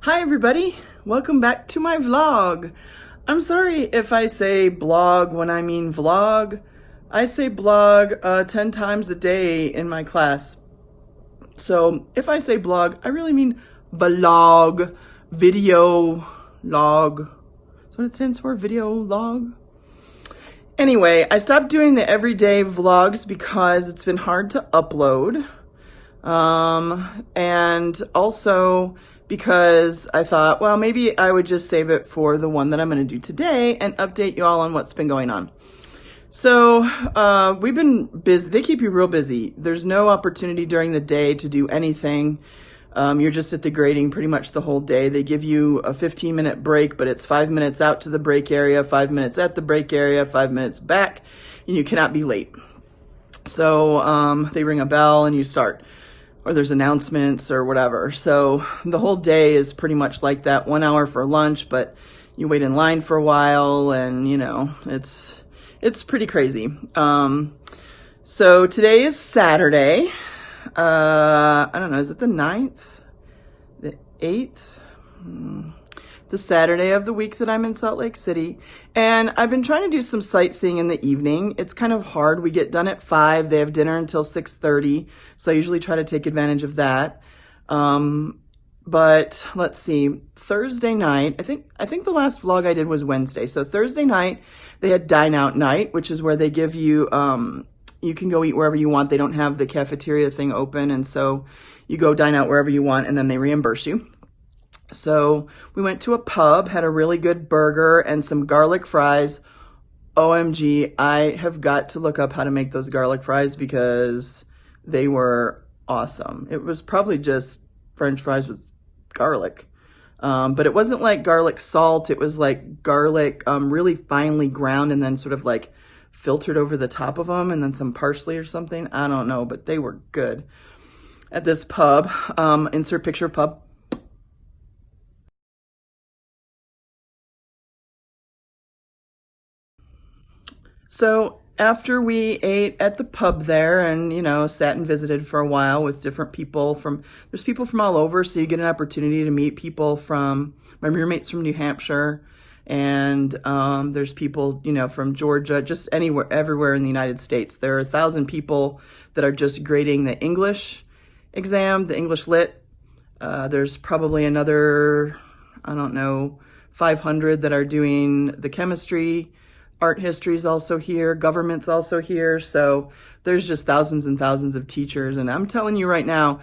Hi everybody, welcome back to my vlog. I'm sorry if I say blog when I mean vlog. I say blog 10 times a day in my class. So if I say blog, I really mean vlog, video log. That's what it stands for, video log. Anyway, I stopped doing the everyday vlogs because it's been hard to upload. And also because I thought, well, maybe I would just save it for the one that I'm going to do today and update you all on what's been going on. So, we've been busy. They keep you real busy. There's no opportunity during the day to do anything. You're just at the grading pretty much the whole day. They give you a 15-minute break, but it's 5 minutes out to the break area, 5 minutes at the break area, 5 minutes back, and you cannot be late. So, they ring a bell and you start, or there's announcements or whatever. So the whole day is pretty much like that. 1 hour for lunch, but you wait in line for a while, and you know, it's pretty crazy. So today is Saturday. I don't know, is it the 9th? The 8th? The Saturday of the week that I'm in Salt Lake City. And I've been trying to do some sightseeing in the evening. It's kind of hard. We get done at 5. They have dinner until 6:30. So I usually try to take advantage of that. But let's see, Thursday night, I think the last vlog I did was Wednesday. So Thursday night, they had dine out night, which is where they give you, you can go eat wherever you want. They don't have the cafeteria thing open. And so you go dine out wherever you want and then they reimburse you. So we went to a pub, had a really good burger and some garlic fries. OMG, I have got to look up how to make those garlic fries because they were awesome. It was probably just French fries with garlic. But it wasn't like garlic salt. It was like garlic really finely ground and then sort of like filtered over the top of them, and then some parsley or something. I don't know, but they were good. At this pub, insert picture of pub. So after we ate at the pub there and, you know, sat and visited for a while with different people there's people from all over, so you get an opportunity to meet people from, my roommate's from New Hampshire, and there's people, you know, from Georgia, just anywhere, everywhere in the United States. There are 1,000 people that are just grading the English exam, the English Lit. There's probably another, I don't know, 500 that are doing the chemistry. Art history is also here, government's also here, so there's just thousands and thousands of teachers, and I'm telling you right now,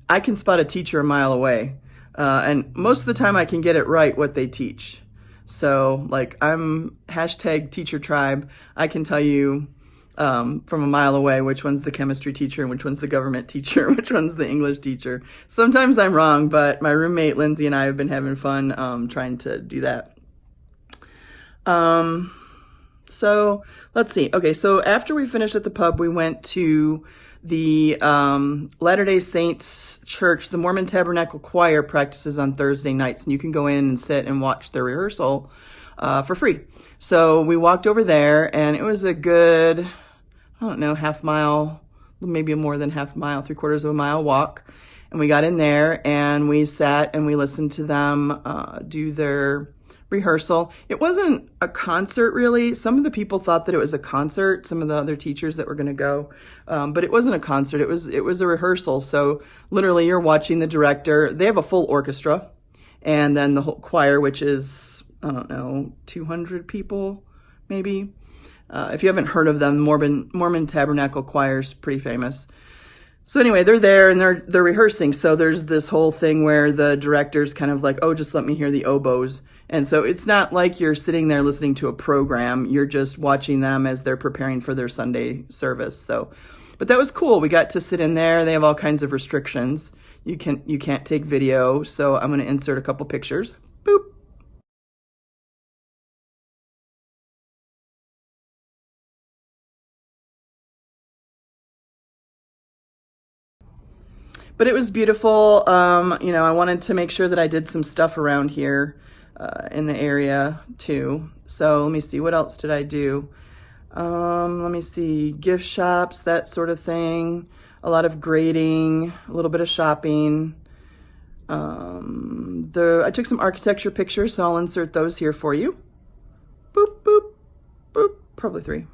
I can spot a teacher a mile away, and most of the time I can get it right what they teach. So, like, I'm hashtag teacher tribe. I can tell you from a mile away which one's the chemistry teacher, and which one's the government teacher, which one's the English teacher. Sometimes I'm wrong, but my roommate Lindsay and I have been having fun trying to do that. So let's see. Okay, so after we finished at the pub, we went to the Latter-day Saints Church. The Mormon Tabernacle Choir practices on Thursday nights, and you can go in and sit and watch the rehearsal for free. So we walked over there, and it was a good, I don't know, half mile, maybe more than half mile, 3/4 of a mile walk. And we got in there, and we sat and we listened to them do their rehearsal. It wasn't a concert really. Some of the people thought that it was a concert, some of the other teachers that were going to go, but it wasn't a concert. It was a rehearsal. So literally you're watching the director. They have a full orchestra, and then the whole choir, which is, I don't know, 200 people maybe. If you haven't heard of them, Mormon Tabernacle Choir is pretty famous. So anyway, they're there and they're rehearsing. So there's this whole thing where the director's kind of like, oh, just let me hear the oboes. And so it's not like you're sitting there listening to a program. You're just watching them as they're preparing for their Sunday service. So, but that was cool. We got to sit in there. They have all kinds of restrictions. You can't take video. So I'm going to insert a couple pictures. Boop. But it was beautiful. You know, I wanted to make sure that I did some stuff around here in the area too. So let me see, what else did I do? Let me see, gift shops, that sort of thing. A lot of grading, a little bit of shopping. I took some architecture pictures, so I'll insert those here for you. Boop, boop, boop, probably 3.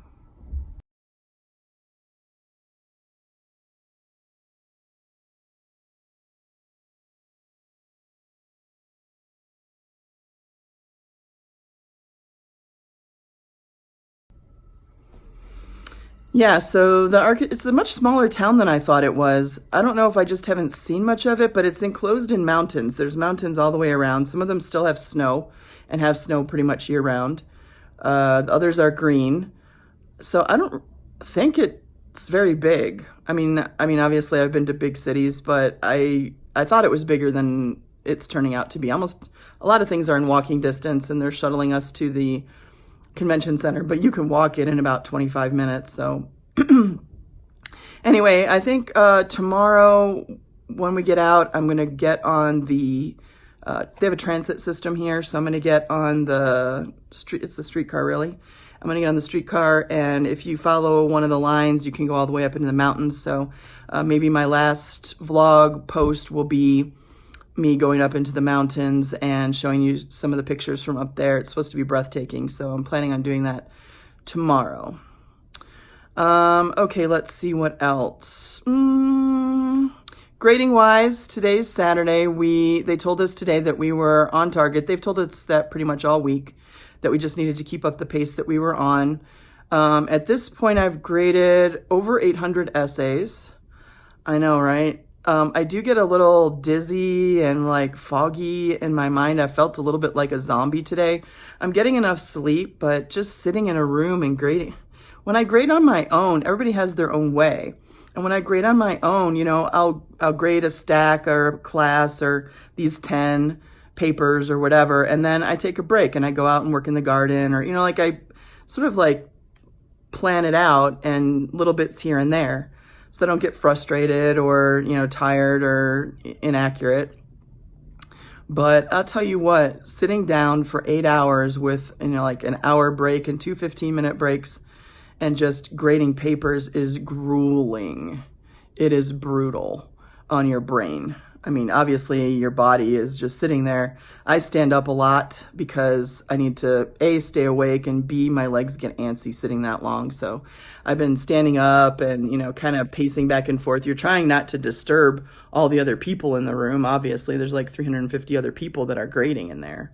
Yeah, so it's a much smaller town than I thought it was. I don't know if I just haven't seen much of it, but it's enclosed in mountains. There's mountains all the way around. Some of them still have snow and have snow pretty much year round. The others are green. So I don't think it's very big. I mean, obviously I've been to big cities, but I thought it was bigger than it's turning out to be. Almost a lot of things are in walking distance, and they're shuttling us to the convention center, but you can walk it in about 25 minutes. So anyway, I think tomorrow when we get out, I'm going to get on the, they have a transit system here, so I'm going to get on the street. It's the streetcar, really. I'm going to get on the streetcar, and if you follow one of the lines, you can go all the way up into the mountains. So maybe my last vlog post will be me going up into the mountains and showing you some of the pictures from up there. It's supposed to be breathtaking, so I'm planning on doing that tomorrow. Okay, let's see what else. Grading wise, today's Saturday. They told us today that we were on target. They've told us that pretty much all week, that we just needed to keep up the pace that we were on. At this point, I've graded over 800 essays. I know, right? I do get a little dizzy and like foggy in my mind. I felt a little bit like a zombie today. I'm getting enough sleep, but just sitting in a room and grading. When I grade on my own, everybody has their own way. And when I grade on my own, you know, I'll grade a stack or a class or these 10 papers or whatever, and then I take a break and I go out and work in the garden, or, you know, like I sort of like plan it out and little bits here and there, so I don't get frustrated or, you know, tired or inaccurate. But I'll tell you what, sitting down for 8 hours with, you know, like an hour break and 2 15-minute breaks and just grading papers is grueling. It is brutal on your brain. I mean, obviously your body is just sitting there. I stand up a lot because I need to, A, stay awake, and B, my legs get antsy sitting that long. So I've been standing up and, you know, kind of pacing back and forth. You're trying not to disturb all the other people in the room. Obviously, there's like 350 other people that are grading in there.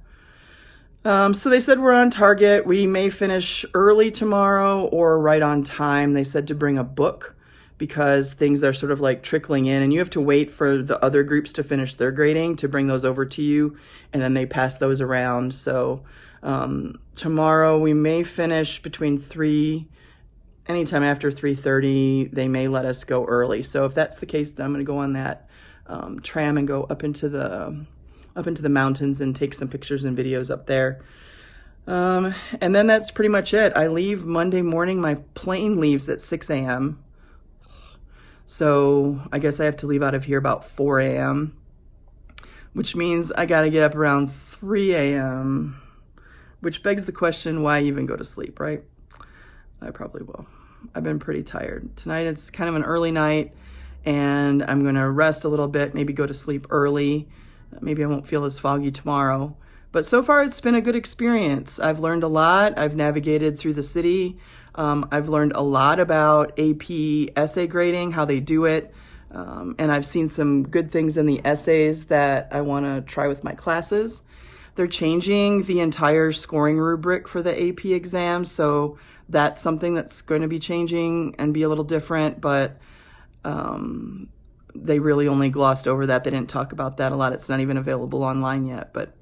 So they said we're on target. We may finish early tomorrow or right on time. They said to bring a book, because things are sort of like trickling in, and you have to wait for the other groups to finish their grading to bring those over to you, and then they pass those around. So tomorrow we may finish between 3, anytime after 3:30. They may let us go early. So if that's the case, then I'm going to go on that tram and go up into the mountains and take some pictures and videos up there. And then that's pretty much it. I leave Monday morning. My plane leaves at 6 a.m. So I guess I have to leave out of here about 4 a.m., which means I got to get up around 3 a.m., which begs the question, why even go to sleep, right? I probably will. I've been pretty tired. Tonight it's kind of an early night, and I'm going to rest a little bit, maybe go to sleep early. Maybe I won't feel as foggy tomorrow. But so far it's been a good experience. I've learned a lot. I've navigated through the city. I've learned a lot about AP essay grading, how they do it, and I've seen some good things in the essays that I want to try with my classes. They're changing the entire scoring rubric for the AP exam, so that's something that's going to be changing and be a little different, but they really only glossed over that. They didn't talk about that a lot. It's not even available online yet, but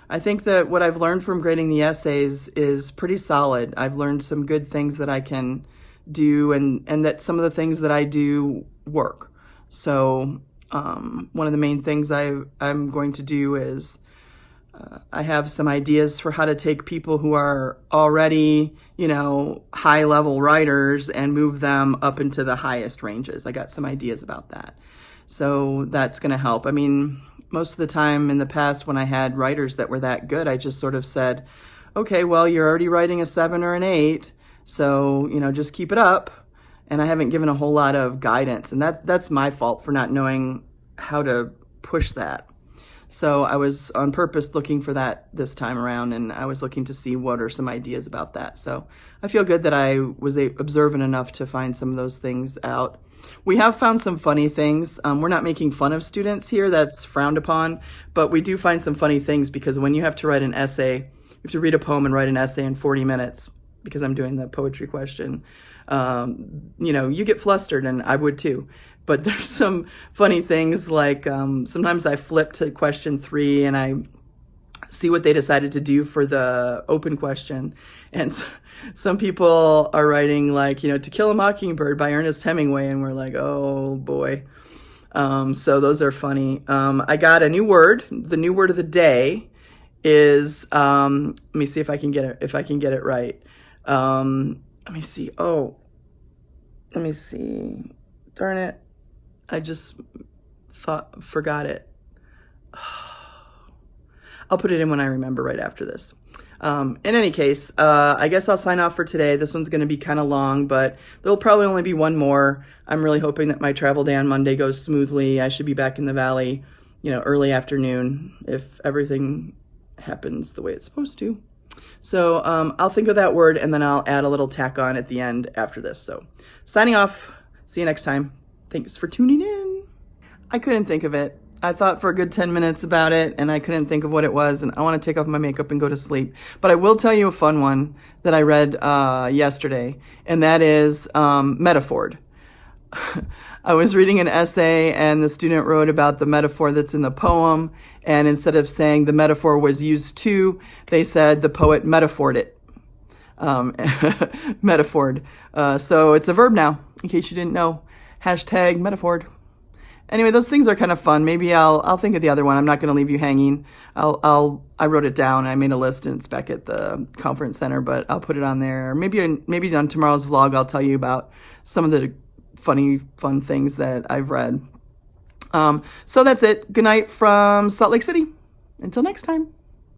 I think that what I've learned from grading the essays is pretty solid. I've learned some good things that I can do, and that some of the things that I do work. So one of the main things I'm going to do is I have some ideas for how to take people who are already, you know, high-level writers and move them up into the highest ranges. I got some ideas about that. So that's going to help. I mean, most of the time in the past when I had writers that were that good, I just sort of said, okay, well, you're already writing a 7 or an 8, so, you know, just keep it up. And I haven't given a whole lot of guidance, and that's my fault for not knowing how to push that. So I was on purpose looking for that this time around, and I was looking to see what are some ideas about that. So I feel good that I was observant enough to find some of those things out. We have found some funny things. We're not making fun of students here. That's frowned upon. But we do find some funny things because when you have to write an essay, you have to read a poem and write an essay in 40 minutes because I'm doing the poetry question. You get flustered, and I would too. But there's some funny things like sometimes I flip to question 3 and I see what they decided to do for the open question. And some people are writing like, To Kill a Mockingbird by Ernest Hemingway. And we're like, oh boy. So those are funny. I got a new word. The new word of the day is, let me see if I can get it right. Let me see. Oh, let me see. Darn it. I just forgot it. I'll put it in when I remember right after this. In any case, I guess I'll sign off for today. This one's going to be kind of long, but there'll probably only be one more. I'm really hoping that my travel day on Monday goes smoothly. I should be back in the valley, early afternoon if everything happens the way it's supposed to. So I'll think of that word and then I'll add a little tack on at the end after this. So signing off. See you next time. Thanks for tuning in. I couldn't think of it. I thought for a good 10 minutes about it and I couldn't think of what it was, and I want to take off my makeup and go to sleep. But I will tell you a fun one that I read yesterday, and that is metaphored. I was reading an essay and the student wrote about the metaphor that's in the poem, and instead of saying the metaphor was used to, they said the poet metaphored it. Metaphored. So it's a verb now, in case you didn't know. Hashtag metaphored. Anyway, those things are kind of fun. Maybe I'll think of the other one. I'm not going to leave you hanging. I wrote it down. I made a list and it's back at the conference center, but I'll put it on there. Maybe on tomorrow's vlog, I'll tell you about some of the fun things that I've read. So that's it. Good night from Salt Lake City. Until next time.